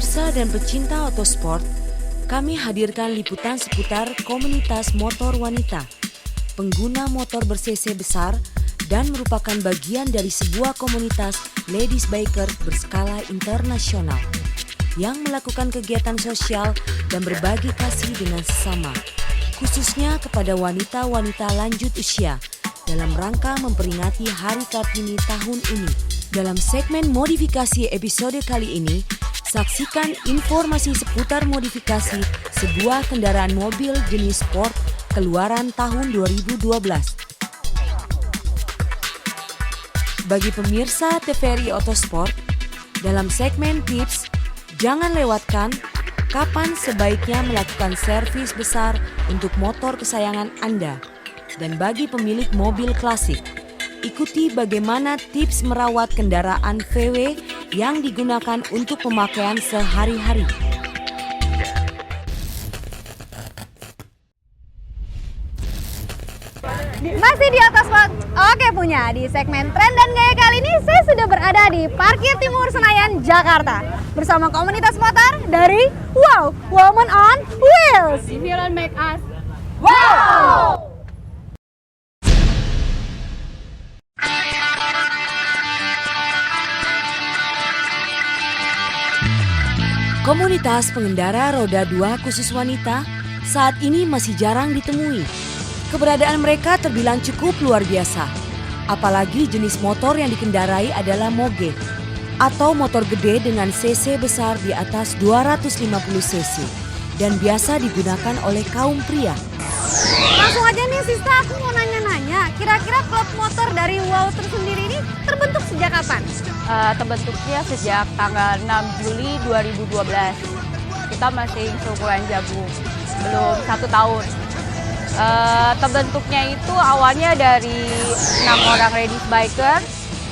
Pemirsa dan pecinta otosport, kami hadirkan liputan seputar komunitas motor wanita, pengguna motor ber-cc besar dan merupakan bagian dari sebuah komunitas ladies biker berskala internasional yang melakukan kegiatan sosial dan berbagi kasih dengan sesama, khususnya kepada wanita-wanita lanjut usia dalam rangka memperingati Hari Kartini tahun ini. Dalam segmen modifikasi episode kali ini, saksikan informasi seputar modifikasi sebuah kendaraan mobil jenis sport keluaran tahun 2012. Bagi pemirsa TVRI Otosport, dalam segmen tips, jangan lewatkan kapan sebaiknya melakukan servis besar untuk motor kesayangan Anda. Dan bagi pemilik mobil klasik, ikuti bagaimana tips merawat kendaraan VW yang digunakan untuk pemakaian sehari-hari. Masih di Otosport, oke punya. Di segmen tren dan gaya kali ini saya sudah berada di Parkir Timur Senayan, Jakarta bersama komunitas motor dari Wow Women on Wheels. If you don't make us Wow! Komunitas pengendara roda 2 khusus wanita saat ini masih jarang ditemui. Keberadaan mereka terbilang cukup luar biasa. Apalagi jenis motor yang dikendarai adalah moge atau motor gede dengan cc besar di atas 250 cc dan biasa digunakan oleh kaum pria. Langsung aja nih Sista, aku mau nanya-nanya. Kira-kira klub motor dari Wow tersendiri ini terbentuk sejak kapan? terbentuknya sejak tanggal 6 Juli 2012. Kita masih seumuran jagung, belum 1 tahun. Terbentuknya itu awalnya dari 6 orang ladies biker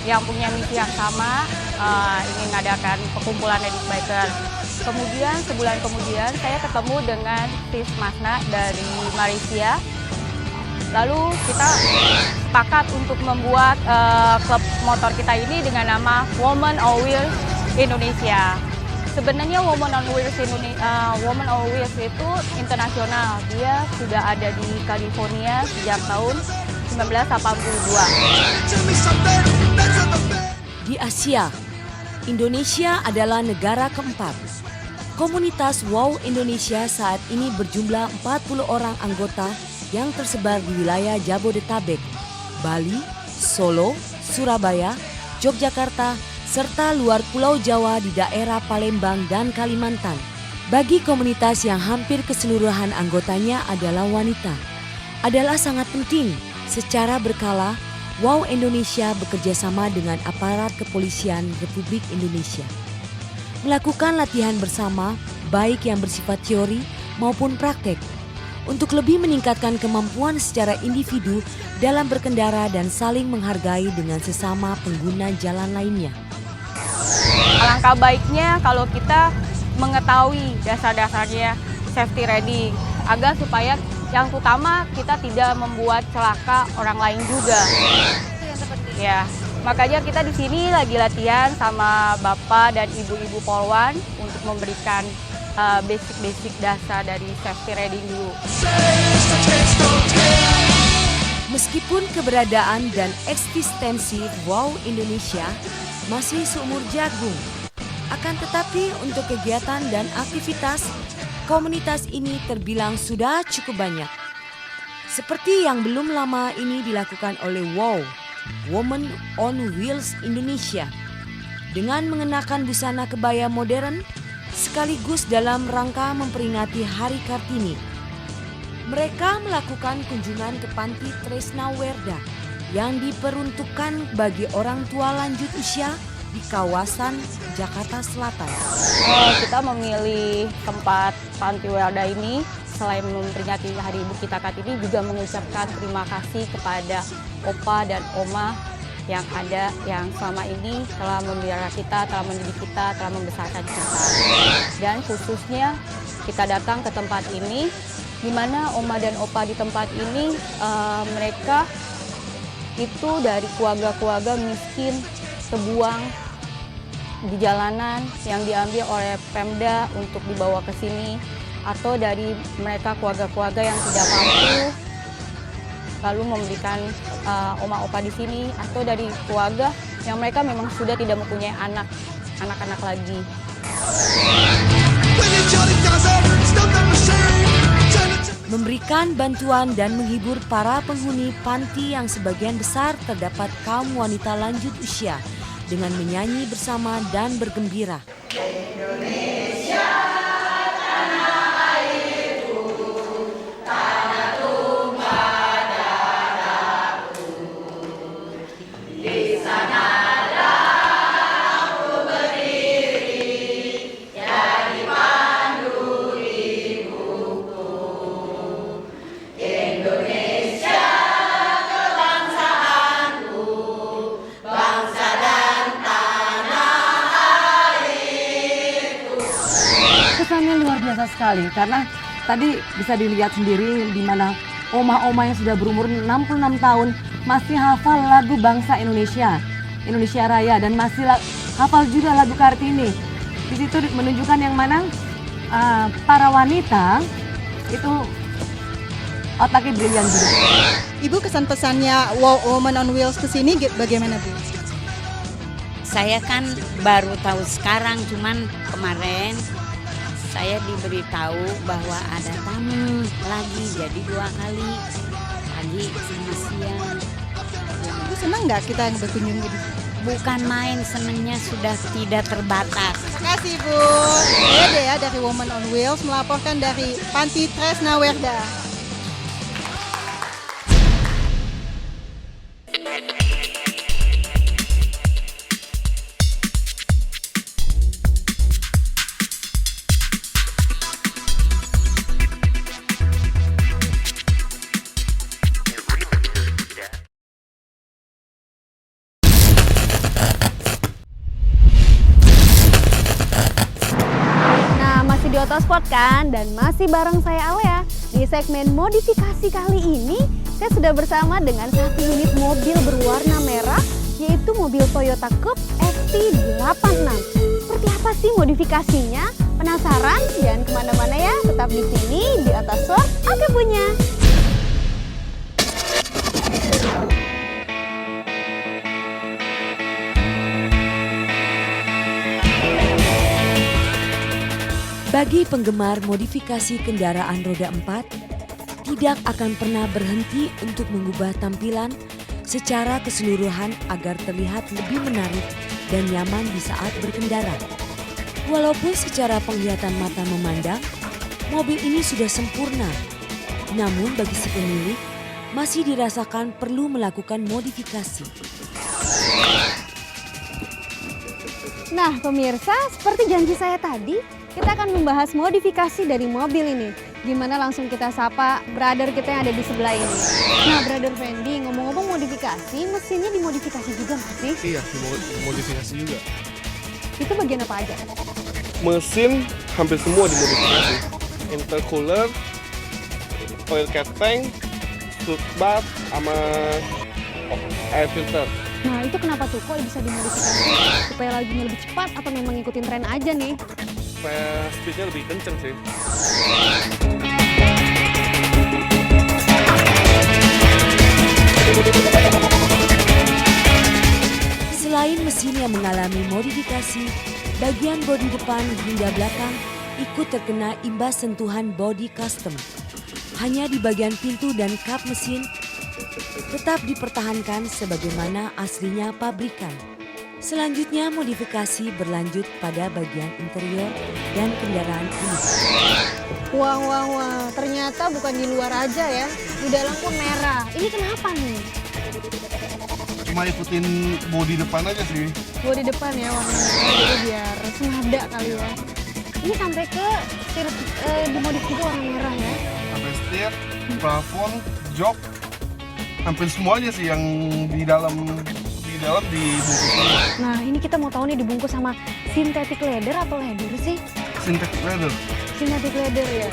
yang punya misi yang sama, ingin mengadakan perkumpulan ladies biker. Kemudian sebulan kemudian saya ketemu dengan Sis Masna dari Malaysia. Lalu kita sepakat untuk membuat klub motor kita ini dengan nama Women on Wheels Indonesia. Sebenarnya Women on Wheels itu internasional. Dia sudah ada di California sejak tahun 1982. Di Asia, Indonesia adalah negara keempat. Komunitas Wow Indonesia saat ini berjumlah 40 orang anggota yang tersebar di wilayah Jabodetabek, Bali, Solo, Surabaya, Yogyakarta, serta luar Pulau Jawa di daerah Palembang dan Kalimantan. Bagi komunitas yang hampir keseluruhan anggotanya adalah wanita, adalah sangat penting secara berkala Wow Indonesia bekerja sama dengan aparat kepolisian Republik Indonesia. Melakukan latihan bersama, baik yang bersifat teori maupun praktek, untuk lebih meningkatkan kemampuan secara individu dalam berkendara dan saling menghargai dengan sesama pengguna jalan lainnya. Alangkah baiknya kalau kita mengetahui dasar-dasarnya safety riding, agar supaya yang utama kita tidak membuat celaka orang lain juga. Ya, makanya kita di sini lagi latihan sama Bapak dan Ibu-ibu Polwan untuk memberikan basic dasar dari safety riding dulu. Meskipun keberadaan dan eksistensi Wow Indonesia masih seumur jagung, akan tetapi untuk kegiatan dan aktivitas, komunitas ini terbilang sudah cukup banyak. Seperti yang belum lama ini dilakukan oleh Wow, Women on Wheels Indonesia, dengan mengenakan busana kebaya modern, sekaligus dalam rangka memperingati Hari Kartini. Mereka melakukan kunjungan ke Panti Tresna Werda yang diperuntukkan bagi orang tua lanjut usia di kawasan Jakarta Selatan. Kita memilih tempat Panti Werda ini selain memperingati Hari Ibu kita Kartini, juga mengucapkan terima kasih kepada Opa dan Oma yang ada, yang selama ini telah memelihara kita, telah mendidik kita, telah membesarkan kita. Dan khususnya kita datang ke tempat ini, di mana Oma dan Opa di tempat ini mereka itu dari keluarga-keluarga miskin, terbuang, di jalanan yang diambil oleh Pemda untuk dibawa ke sini, atau dari mereka keluarga-keluarga yang tidak mampu lalu memberikan oma opa di sini, atau dari keluarga yang mereka memang sudah tidak mempunyai anak-anak lagi. Memberikan bantuan dan menghibur para penghuni panti yang sebagian besar terdapat kaum wanita lanjut usia dengan menyanyi bersama dan bergembira. Kesannya luar biasa sekali karena tadi bisa dilihat sendiri di mana oma-oma yang sudah berumur 66 tahun masih hafal lagu bangsa Indonesia Raya, dan masih hafal juga lagu Kartini. Di situ menunjukkan yang mana para wanita itu otaknya brilian juga. Ibu, kesan pesannya Wow Women on Wheels ke sini bagaimana, Bu? Saya kan baru tahu sekarang, cuman kemarin saya diberitahu bahwa ada tamu lagi, jadi 2 kali, pagi sama siang. Ibu senang nggak kita berkunjung di sini? Bukan main, senangnya sudah tidak terbatas. Terima kasih, Bu. Saya Dea dari Women on Wheels melaporkan dari Panti Tresna Werda. Di Otosport kan, dan masih bareng saya Alea. Di segmen modifikasi kali ini saya sudah bersama dengan satu unit mobil berwarna merah, yaitu mobil Toyota Cup ST86. Seperti apa sih modifikasinya? Penasaran? Jangan kemana-mana ya, tetap di sini di Otosport. Oke punya. Bagi penggemar modifikasi kendaraan roda 4, tidak akan pernah berhenti untuk mengubah tampilan secara keseluruhan agar terlihat lebih menarik dan nyaman di saat berkendara. Walaupun secara penglihatan mata memandang, mobil ini sudah sempurna, namun bagi si pemilik masih dirasakan perlu melakukan modifikasi. Nah pemirsa, seperti janji saya tadi, kita akan membahas modifikasi dari mobil ini. Gimana langsung kita sapa brother kita yang ada di sebelah ini. Nah brother Fendi, ngomong-ngomong modifikasi, mesinnya dimodifikasi juga nggak sih? Iya, dimodifikasi juga. Itu bagian apa aja? Mesin hampir semua dimodifikasi. Intercooler, oil cat tank, stud bath, sama air filter. Nah itu kenapa tuh kok bisa dimodifikasi? Supaya lagunya lebih cepat atau memang ngikutin tren aja nih? Supaya speednya lebih kenceng sih. Selain mesin yang mengalami modifikasi, bagian bodi depan hingga belakang ikut terkena imbas sentuhan body custom. Hanya di bagian pintu dan kap mesin tetap dipertahankan sebagaimana aslinya pabrikan. Selanjutnya modifikasi berlanjut pada bagian interior dan kendaraan ini. Wah, ternyata bukan di luar aja ya, di dalam pun merah. Ini kenapa nih? Cuma ikutin bodi depan aja sih. Bodi depan ya warna merah, jadi biar senada kali ya. Ini sampai ke setir dimodif juga warna merah ya. Sampai setir, plafon, jok, hampir semuanya sih yang di dalam dibungkus. Nah ini kita mau tahu nih dibungkus sama synthetic leather atau leather sih? Synthetic leather. Synthetic leather ya.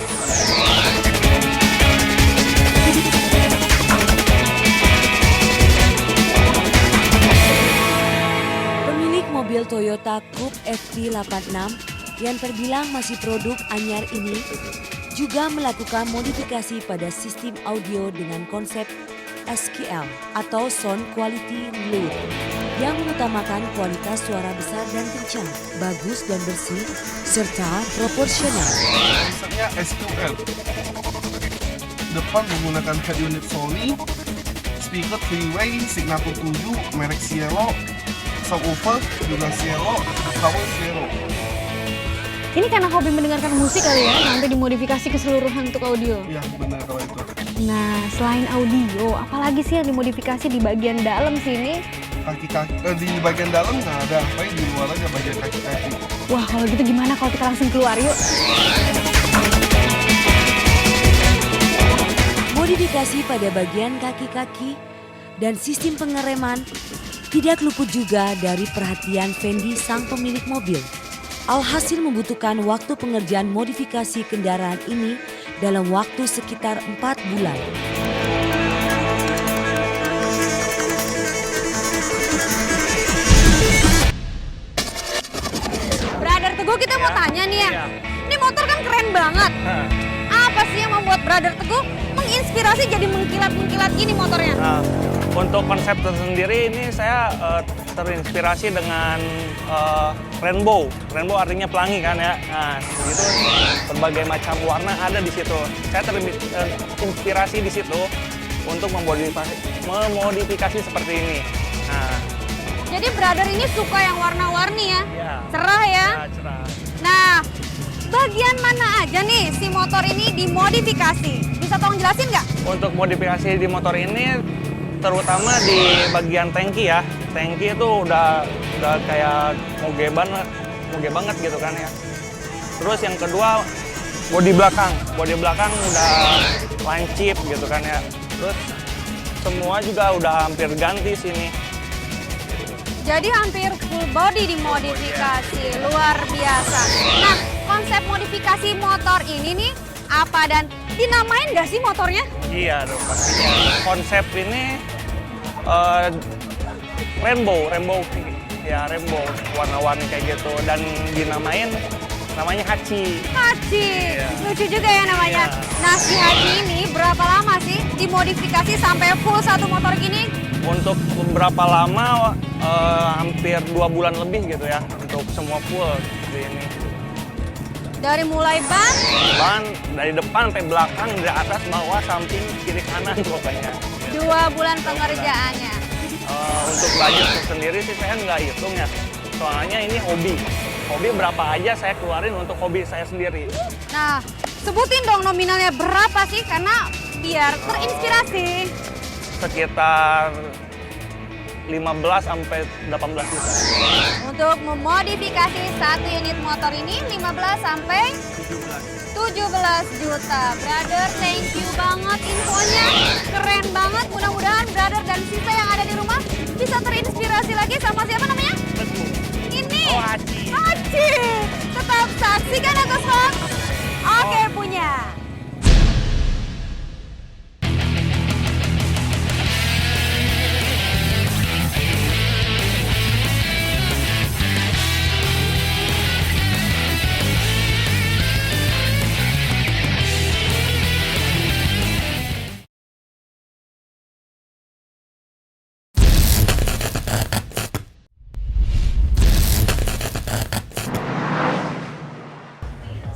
Pemilik mobil mobil Toyota Coupe FT86 yang terbilang masih produk anyar ini juga melakukan modifikasi pada sistem audio dengan konsep SQL atau Sound Quality Loop yang mengutamakan kualitas suara besar dan kencang, bagus dan bersih, serta proporsional. Konsepnya SQL. Depan menggunakan head unit Sony, speaker three-way Signature 7, merek Cielo, subwoofer juga Cielo, power Cielo. Ini karena hobi mendengarkan musik kali ya, sampai dimodifikasi keseluruhan untuk audio. Iya benar kalau itu. Nah, selain audio, apalagi sih yang dimodifikasi di bagian dalam sini? Kaki-kaki di bagian dalam nggak ada, paling di luar aja bagian kaki-kaki. Wah, kalau gitu gimana kalau kita langsung keluar yuk? Modifikasi pada bagian kaki-kaki dan sistem pengereman tidak luput juga dari perhatian Fendi sang pemilik mobil. Alhasil membutuhkan waktu pengerjaan modifikasi kendaraan ini dalam waktu sekitar 4 bulan. Brother Teguh, kita mau tanya nih ya. Ini motor kan keren banget. Apa sih yang membuat Brother Teguh menginspirasi jadi mengkilat-mengkilat gini motornya? Nah, untuk konsep tersendiri ini saya terinspirasi dengan rainbow. Rainbow artinya pelangi kan ya. Nah, itu berbagai macam warna ada di situ. Saya terinspirasi di situ untuk memodifikasi seperti ini. Nah, Jadi Brother ini suka yang warna-warni ya? ya. Cerah ya? Ya, cerah. Nah, bagian mana aja nih si motor ini dimodifikasi? Bisa tolong jelasin nggak? Untuk modifikasi di motor ini terutama di bagian tangki ya. Tangki itu udah kayak moge banget gitu kan ya. Terus yang kedua bodi belakang. Bodi belakang udah lancip gitu kan ya. Terus semua juga udah hampir ganti sini. Jadi hampir full body dimodifikasi, luar biasa. Nah, konsep modifikasi motor ini nih apa dan dinamain nggak sih motornya? Iya dong pastinya. Konsep ini rainbow ya, rainbow warna-warni kayak gitu dan namanya Hachi. Hachi, Iya. lucu juga ya namanya. Iya. Nah, si Hachi ini berapa lama sih dimodifikasi sampai full satu motor gini? Untuk beberapa lama hampir 2 bulan lebih gitu ya untuk semua full seperti ini. Dari mulai ban, Dari depan sampai belakang, dari atas, bawah, samping, kiri, kanan pokoknya. 2 bulan pengerjaannya. Untuk budget sendiri sih saya nggak hitung ya. Soalnya ini hobi. Hobi berapa aja saya keluarin untuk hobi saya sendiri. Nah, sebutin dong nominalnya berapa sih karena biar terinspirasi. Sekitar 15 sampai 18 juta. Untuk memodifikasi satu unit motor ini 15 sampai 17 juta. Brother, thank you banget infonya. Keren banget. Mudah-mudahan Brother dan Sisa yang ada di rumah bisa terinspirasi lagi sama siapa namanya? Ini. Oh, Hachi. Hachi. Tetap saksikan Atas Vlog. Oke, punya.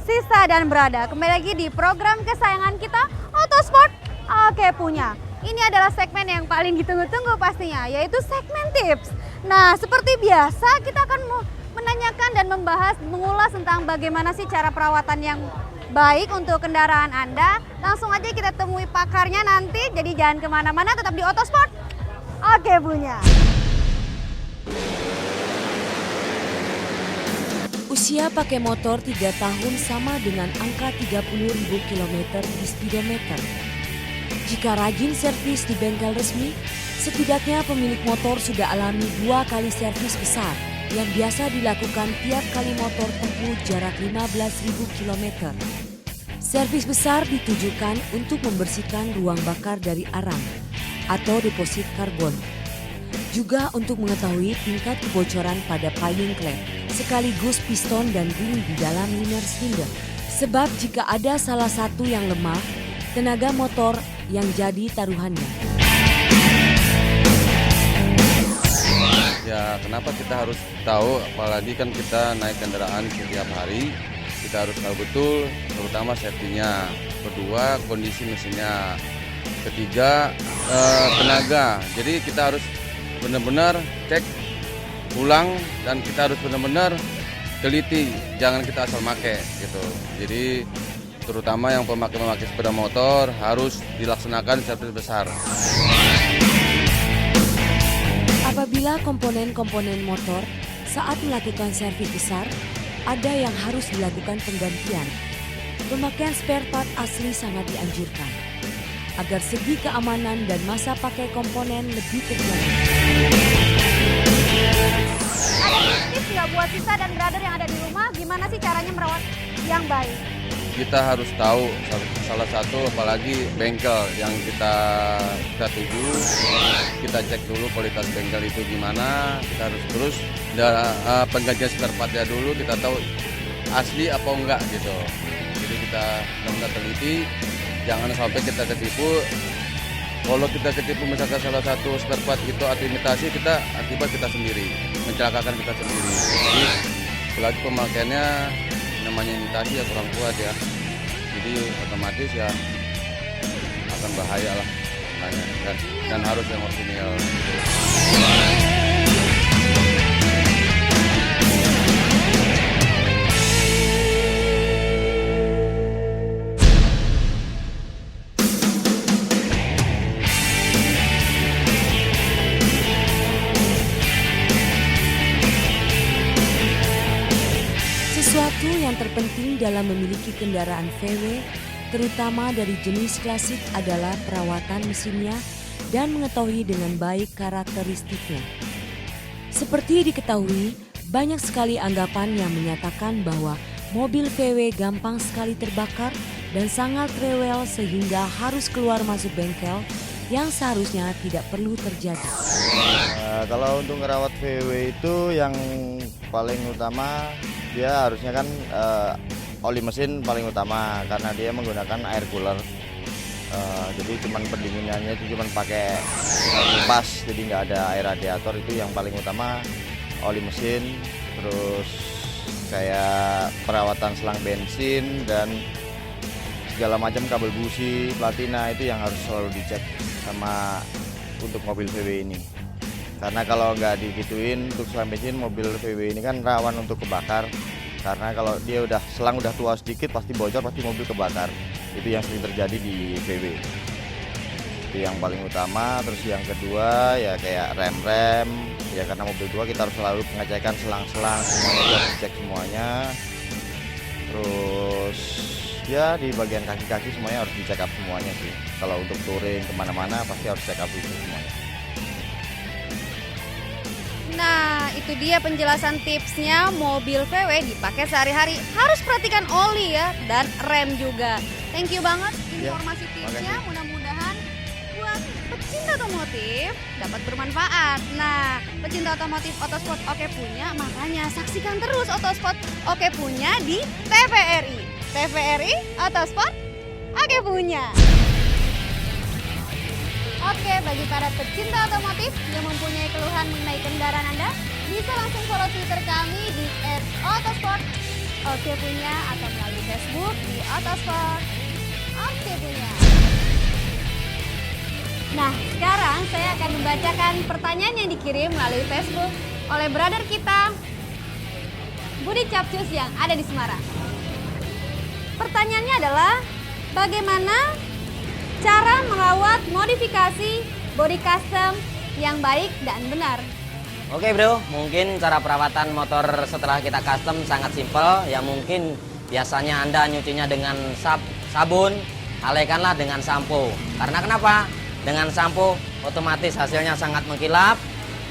Sisa dan Brada, kembali lagi di program kesayangan kita, Autosport Oke Punya. Ini adalah segmen yang paling ditunggu-tunggu pastinya, yaitu segmen tips. Nah, seperti biasa kita akan menanyakan dan membahas, mengulas tentang bagaimana sih cara perawatan yang baik untuk kendaraan Anda. Langsung aja kita temui pakarnya nanti, jadi jangan kemana-mana, tetap di Autosport Oke Punya. Usia pakai motor 3 tahun sama dengan angka 30.000 km di speedometer. Jika rajin servis di bengkel resmi, setidaknya pemilik motor sudah alami 2 kali servis besar yang biasa dilakukan tiap kali motor tempuh jarak 15.000 km. Servis besar ditujukan untuk membersihkan ruang bakar dari arang atau deposit karbon. Juga untuk mengetahui tingkat kebocoran pada piping clamp, sekaligus piston dan ring di dalam liner cylinder. Sebab jika ada salah satu yang lemah, tenaga motor yang jadi taruhannya. Ya, kenapa kita harus tahu, apalagi kan kita naik kendaraan setiap hari, kita harus tahu betul, terutama safety-nya. Kedua, kondisi mesinnya. Ketiga, tenaga. Jadi kita harus benar-benar cek ulang dan kita harus benar-benar teliti, jangan kita asal make gitu. Jadi terutama yang pemakai sepeda motor harus dilaksanakan servis besar. Apabila komponen-komponen motor saat melakukan servis besar, ada yang harus dilakukan penggantian. Pemakaian spare part asli sangat dianjurkan, agar segi keamanan dan masa pakai komponen lebih terjaga. Ada tips nggak buat Sisa dan brother yang ada di rumah, gimana sih caranya merawat yang baik? Kita harus tahu salah satu, apalagi bengkel yang kita tuju, kita cek dulu kualitas bengkel itu gimana. Kita harus terus penggantian spare partnya dulu, kita tahu asli apa enggak gitu. Jadi kita benar-benar teliti, jangan sampai kita ketipu. Kalau kita ketipu misalkan salah satu spare part itu atau imitasi, kita akibat kita sendiri, mencelakakan kita sendiri. Jadi apalagi pemakaiannya namanya imitasi ya kurang kuat ya, jadi otomatis ya akan bahaya lah dan harus yang orisinil. Sesuatu yang terpenting dalam memiliki kendaraan VW, terutama dari jenis klasik, adalah perawatan mesinnya dan mengetahui dengan baik karakteristiknya. Seperti diketahui, banyak sekali anggapan yang menyatakan bahwa mobil VW gampang sekali terbakar dan sangat rewel sehingga harus keluar masuk bengkel yang seharusnya tidak perlu terjadi. Kalau untuk ngerawat VW itu yang paling utama, dia harusnya kan oli mesin paling utama karena dia menggunakan air cooler. Jadi cuman pendinginannya itu cuman pakai kipas, jadi nggak ada air radiator. Itu yang paling utama, oli mesin. Terus kayak perawatan selang bensin dan segala macam kabel busi, platina itu yang harus selalu dicek sama untuk mobil VW ini. Karena kalau nggak digituin untuk selang bensin, mobil VW ini kan rawan untuk kebakar. Karena kalau dia selang udah tua sedikit pasti bocor, pasti mobil kebakar. Itu yang sering terjadi di VW. Itu yang paling utama. Terus yang kedua ya kayak rem-rem. Ya karena mobil tua kita harus selalu pengecekan selang-selang, semuanya harus dicek semuanya. Terus ya di bagian kaki-kaki semuanya harus dicek up semuanya sih. Kalau untuk touring kemana-mana pasti harus check up itu semuanya. Nah, itu dia penjelasan tipsnya mobil VW dipakai sehari-hari. Harus perhatikan oli ya, dan rem juga. Thank you banget informasi tipsnya. Mudah-mudahan buat pecinta otomotif dapat bermanfaat. Nah, pecinta otomotif Otosport Oke Punya, makanya saksikan terus Otosport Oke Punya di TVRI. TVRI Otosport Oke Punya. Oke, bagi para pecinta otomotif yang mempunyai keluhan mengenai kendaraan Anda, bisa langsung follow Twitter kami di @otosport_okepunya atau melalui Facebook di Otosport Oke Punya. Nah, sekarang saya akan membacakan pertanyaan yang dikirim melalui Facebook oleh brother kita, Budi Capcus yang ada di Semarang. Pertanyaannya adalah, bagaimana cara merawat modifikasi body custom yang baik dan benar? Oke bro, mungkin cara perawatan motor setelah kita custom sangat simpel. Ya mungkin biasanya Anda nyucinya dengan sabun, alaikanlah dengan sampo. Karena kenapa? Dengan sampo otomatis hasilnya sangat mengkilap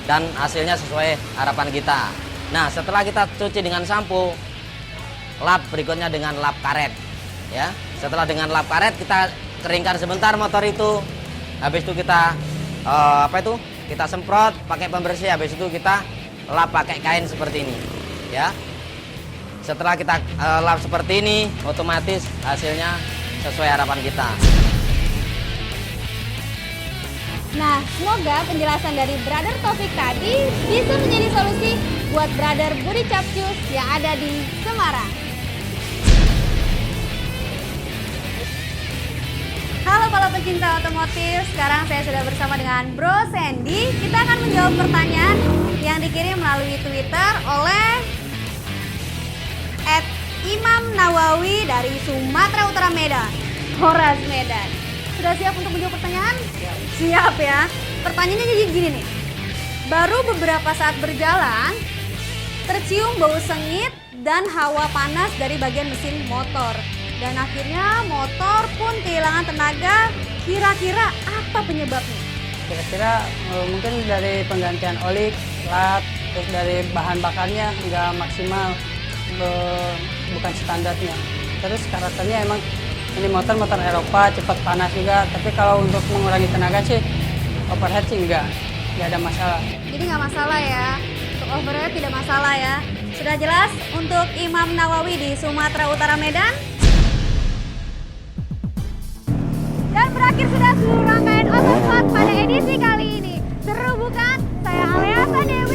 dan hasilnya sesuai harapan kita. Nah, setelah kita cuci dengan sampo, lap berikutnya dengan lap karet. Ya, setelah dengan lap karet kita keringkan sebentar motor itu. Habis itu kita kita semprot pakai pembersih, habis itu kita lap pakai kain seperti ini, ya. Setelah kita lap seperti ini, otomatis hasilnya sesuai harapan kita. Nah, semoga penjelasan dari Brother Taufik tadi bisa menjadi solusi buat Brother Budi Capcus yang ada di Semarang. Halo para pecinta otomotif, sekarang saya sudah bersama dengan Bro Sandy. Kita akan menjawab pertanyaan yang dikirim melalui Twitter oleh @Imam_Nawawi dari Sumatera Utara Medan, Horas Medan. Sudah siap untuk menjawab pertanyaan? Siap ya. Pertanyaannya jadi gini nih. Baru beberapa saat berjalan, tercium bau sengit dan hawa panas dari bagian mesin motor. Dan akhirnya motor pun kehilangan tenaga. Kira-kira apa penyebabnya? Kira-kira mungkin dari penggantian oli, lat, terus dari bahan bakarnya nggak maksimal, bukan standarnya. Terus karakternya emang ini motor Eropa, cepat panas juga. Tapi kalau untuk mengurangi tenaga sih, overhead sih nggak ada masalah. Jadi nggak masalah ya, untuk overhead tidak masalah ya. Sudah jelas untuk Imam Nawawi di Sumatera Utara Medan. Dan berakhir sudah seluruh rangkaian Otospot pada edisi kali ini. Seru bukan? Saya Alea Sadem.